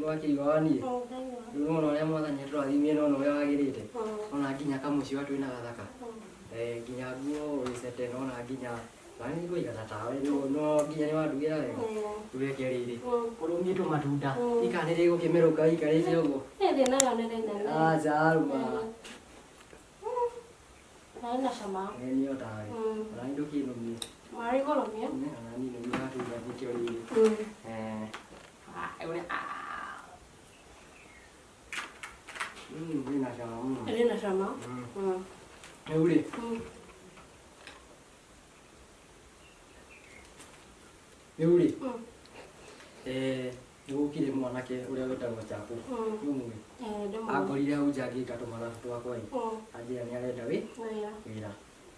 wakigwani no ya mwathani twathimie no ya wagirite ona nginya kamuci watu ina gathaka nginya guo icete no na nginya bani go igata tawe no nginya ni wandugira wega tuweke riri kurumie tu matunda ikanire go kimeruka ikarite ugo thina na nene zaruma na sama ni otawe na ndio kinumie mari golomia na ni ni watu ndikio riri Ini sama. Ini sama. Uri. Uri. Nigukire mwanake uria wetagwo Chapu. Numwe. Akorire hau njagi ngatũma gabutu wakwa anjĩra nĩ arenda wĩra.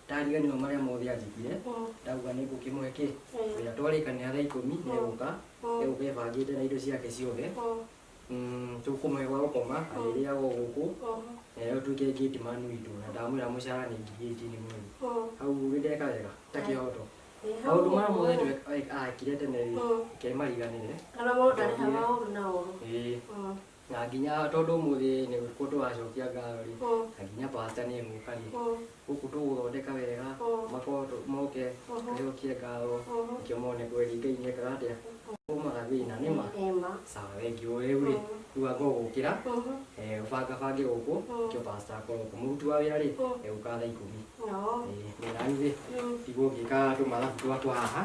Ndariganĩrwo marĩa mothe anjĩkire ndauga nĩngũkĩmũhe wĩra twarĩkanĩra thaa 10 nĩegũka ebangĩte na indo ciake ciothe tũkũmũhe gwa gũkoma arĩrĩagwo gũkũ ũtuĩke gate man witũ na ndamwĩra mũcara nĩ ngiri 18 mweri hau gĩteka wega takĩhoto maũndũ marĩa mothe akire tene kemariganĩre kana mũndũ ndarĩ hawa na ũru na nginya tondũ ũmũthĩ nĩ gũkũ twacokia ngaro rĩ na nginya pastor nĩ egũka rĩ gũkũ tũgũthondeka wega moke macokie ngaro nĩkĩo mone kweri Ngai nĩekaga atĩa umaga thĩna nĩma sawa thengio rĩu rĩ rĩu anga ũgũkĩra ũbangabange gũkũ nĩkĩo pastor akorwo mũruti wa wĩra rĩ egũka thaa 10 nani rĩ igũgĩka tũmathabu twakwa haha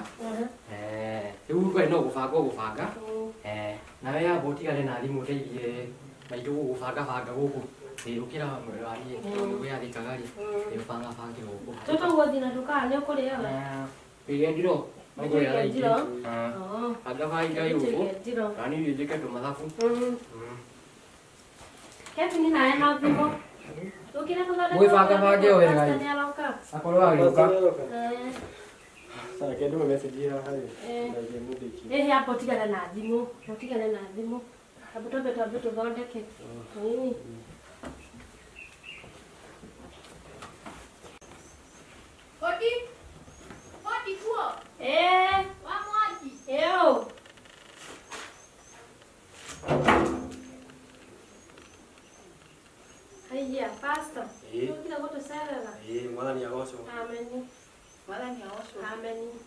rĩu kwĩ no gũbanga ũgũbanga nawe yamba ũtigane na thimũ ũteithie maitũ gũgũbangabanga gũkũ ũkĩra wariĩ nĩguo yathĩkaga rĩ ũbangabange gũkũ tũtũgũthiĩ na ndũkane ũkũrĩaga wĩgendiro agabangai gũkũ nani njĩke tũmathabu Kevin naye no thimũ ũkĩra tũthondeka mũgĩbangabange wega akorwo agĩũka Sasa kendo message ya hayo. Ndio mudiki. Hapo tigana na thimũ, tigana na thimũ. Hapo twambe tũthondeke. Hodi. Hodi kuo. Wa mwaji. Yo. Haya, pastor. Kila goto sala. Mwana ni agosho. Amen. Amen.